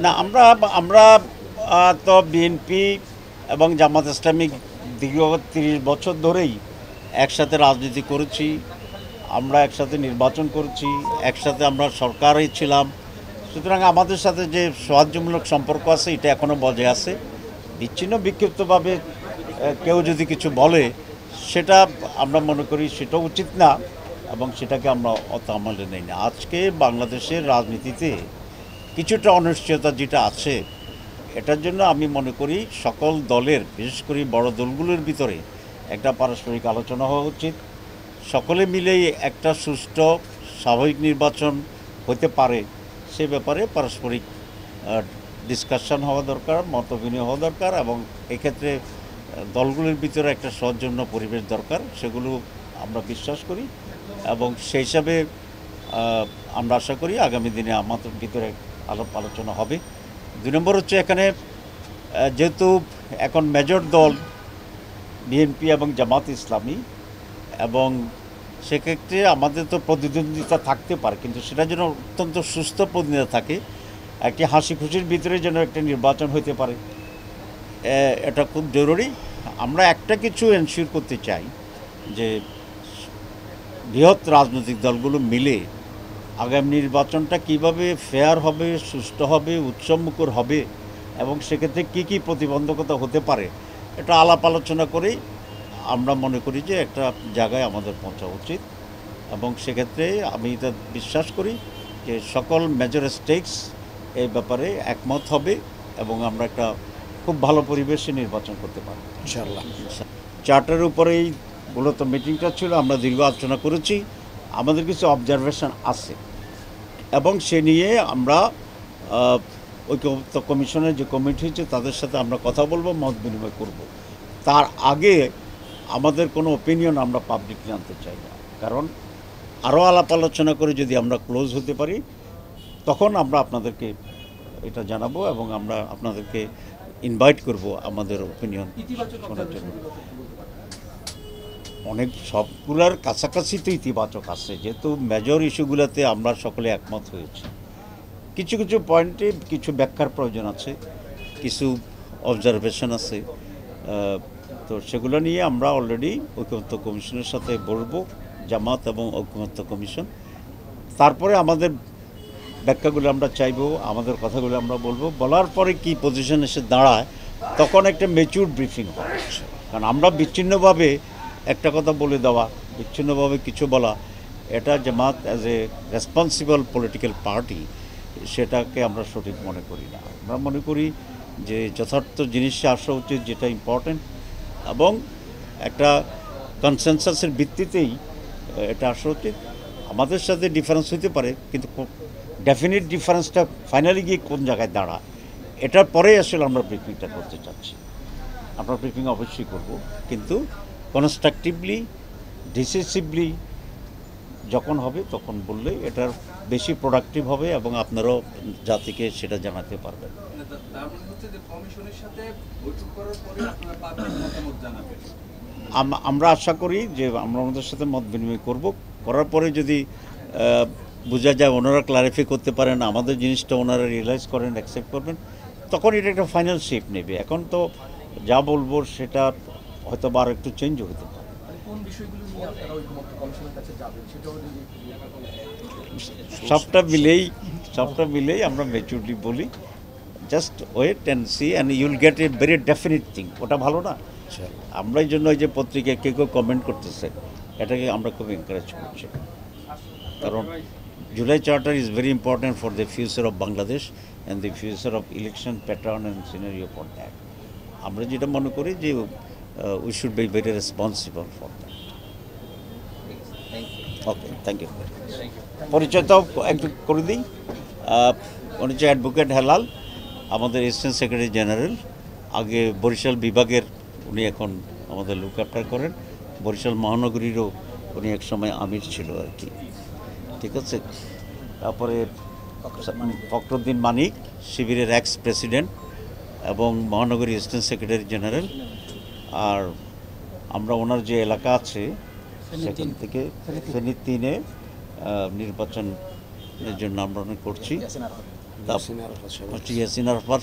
না, আমরা আমরা তো বিএনপি এবং জামাত ইসলামী দীর্ঘ ৩০ বছর ধরেই একসাথে রাজনীতি করেছি। আমরা একসাথে নির্বাচন করেছি, একসাথে আমরা সরকারই ছিলাম। সুতরাং আমাদের সাথে যে সৌহার্দ্যমূলক সম্পর্ক আছে এটা এখনও বজায় আছে। বিচ্ছিন্ন বিক্ষিপ্তভাবে কেউ যদি কিছু বলে সেটা আমরা মনে করি সেটা উচিত না এবং সেটাকে আমরা অত আমলে নেই না। আজকে বাংলাদেশের রাজনীতিতে কিছুটা অনিশ্চয়তা যেটা আছে, এটার জন্য আমি মনে করি সকল দলের, বিশেষ করে বড় দলগুলোর ভিতরে একটা পারস্পরিক আলোচনা হওয়া উচিত। সকলে মিলেই একটা সুষ্ঠু স্বাভাবিক নির্বাচন হতে পারে সে ব্যাপারে পারস্পরিক ডিসকাশন হওয়া দরকার, মত বিনিময় হওয়া দরকার এবং এক্ষেত্রে দলগুলির ভিতরে একটা সৌজন্য পরিবেশ দরকার, সেগুলো আমরা বিশ্বাস করি এবং সেই হিসাবে আমরা আশা করি আগামী দিনে আমাদের ভিতরে আলাপ আলোচনা হবে। ২ নম্বর হচ্ছে এখানে যেহেতু এখন মেজর দল বিএনপি এবং জামাত ইসলামী, এবং সেক্ষেত্রে আমাদের তো প্রতিদ্বন্দ্বিতা থাকতে পারে, কিন্তু সেটা যেন অত্যন্ত সুস্থ প্রতিদ্বন্দ্বিতা থাকে, একটি হাসি খুশির ভিতরে যেন একটা নির্বাচন হতে পারে, এটা খুব জরুরি। আমরা একটা কিছু এনশিওর করতে চাই যে বৃহৎ রাজনৈতিক দলগুলো মিলে আগামী নির্বাচনটা কিভাবে ফেয়ার হবে, সুষ্ঠু হবে, উৎসবমুখর হবে এবং সেক্ষেত্রে কী কী প্রতিবন্ধকতা হতে পারে এটা আলাপ আলোচনা করেই আমরা মনে করি যে একটা জায়গায় আমাদের পৌঁছা উচিত। এবং সেক্ষেত্রে আমি এটা বিশ্বাস করি যে সকল মেজর স্টেকস এই ব্যাপারে একমত হবে এবং আমরা একটা খুব ভালো পরিবেশে নির্বাচন করতে পারব ইনশাআল্লাহ। চার্টারের উপরেই মূলত মিটিংটা ছিল। আমরা দীর্ঘ আলোচনা করেছি, আমাদের কিছু অবজারভেশন আছে এবং সে নিয়ে আমরা ঐক্যমত্য কমিশনের যে কমিটি হচ্ছে তাদের সাথে আমরা কথা বলবো, মত বিনিময় করব। তার আগে আমাদের কোনো ওপিনিয়ন আমরা পাবলিকলি আনতে চাই না, কারণ আরও আলাপ আলোচনা করে যদি আমরা ক্লোজ হতে পারি তখন আমরা আপনাদেরকে এটা জানাবো এবং আমরা আপনাদেরকে ইনভাইট করব আমাদের ওপিনিয়ন শোনার জন্য। অনেক সবগুলার কাছাকাছি তো ইতিবাচক আছে, যেহেতু মেজর ইস্যুগুলোতে আমরা সকলে একমত হয়েছি। কিছু কিছু পয়েন্টে কিছু ব্যাখ্যার প্রয়োজন আছে, কিছু অবজারভেশন আছে, তো সেগুলো নিয়ে আমরা অলরেডি ঐক্যমত্য কমিশনের সাথে বলবো, জামাত এবং ঐক্যমত্য কমিশন। তারপরে আমাদের ব্যাখ্যাগুলো আমরা চাইবো, আমাদের কথাগুলো আমরা বলবো, বলার পরে কি পজিশন এসে দাঁড়ায় তখন একটা ম্যাচিউর ব্রিফিং হয়। কারণ আমরা বিচ্ছিন্নভাবে একটা কথা বলে দেওয়া, বিচ্ছিন্নভাবে কিছু বলা, এটা Jamaat as a responsible political party সেটাকে আমরা সঠিক মনে করি না। আমরা মনে করি যে যথার্থ জিনিসে আসা উচিত, যেটা ইম্পর্টেন্ট, এবং একটা কনসেনসাসের ভিত্তিতেই এটা আসা উচিত। আমাদের সাথে ডিফারেন্স হতে পারে, কিন্তু ডেফিনিট ডিফারেন্সটা ফাইনালি গিয়ে কোন জায়গায় দাঁড়ায় এটার পরেই আসলে আমরা ব্রিফিংটা করতে চাচ্ছি। আমরা ব্রিফিং অবশ্যই করব, কিন্তু কনস্ট্রাকটিভলি, ডিসিসিভলি যখন হবে তখন বললে এটার বেশি প্রোডাক্টিভ হবে এবং আপনারাও জাতিকে সেটা জানাতে পারবেন। আমরা আশা করি যে আমরা ওনাদের সাথে মত বিনিময় করব, করার পরে যদি বোঝা যায় ওনারা ক্লারিফাই করতে পারেন, আমাদের জিনিসটা ওনারা রিয়েলাইজ করেন, অ্যাকসেপ্ট করবেন, তখন এটা একটা ফাইনাল শেপ নেবে। এখন তো যা বলবো সেটা হয়তো আর একটু চেঞ্জ হতে পারে। সবটা মিলেই আমরা ম্যাচুরলি বলি, just wait and see and you'll get a very definite thing. ওটা ভালো না? আমরা এই জন্য এই যে পত্রিকায় কেউ কেউ কমেন্ট করতেছে, এটাকে আমরা খুব এনকারেজ করছি, কারণ July charter is very important for the future of Bangladesh and the future of election pattern and scenario for that. আমরা যেটা মনে করি যে we should be very responsible for that. Okay, thank you. পরিচয়টাও একটু করে দিই। উনি হচ্ছে অ্যাডভোকেট হেলাল, আমাদের অ্যাসিস্ট্যান্ট সেক্রেটারি জেনারেল। আগে বরিশাল বিভাগের উনি, এখন আমাদের লুক আফটার করেন। বরিশাল মহানগরীরও উনি এক সময় আমির ছিল আর কি, ঠিক আছে। তারপরে ফখরুদ্দিন মানিক, শিবিরের এক্স প্রেসিডেন্ট এবং মহানগরী অ্যাসিস্ট্যান্ট সেক্রেটারি জেনারেল। আর আমরা ওনার যে এলাকা আছে সেখান থেকে ফেনী 3-এ নির্বাচনের জন্য আমরা করছি। ইয়াসিন আরাফাত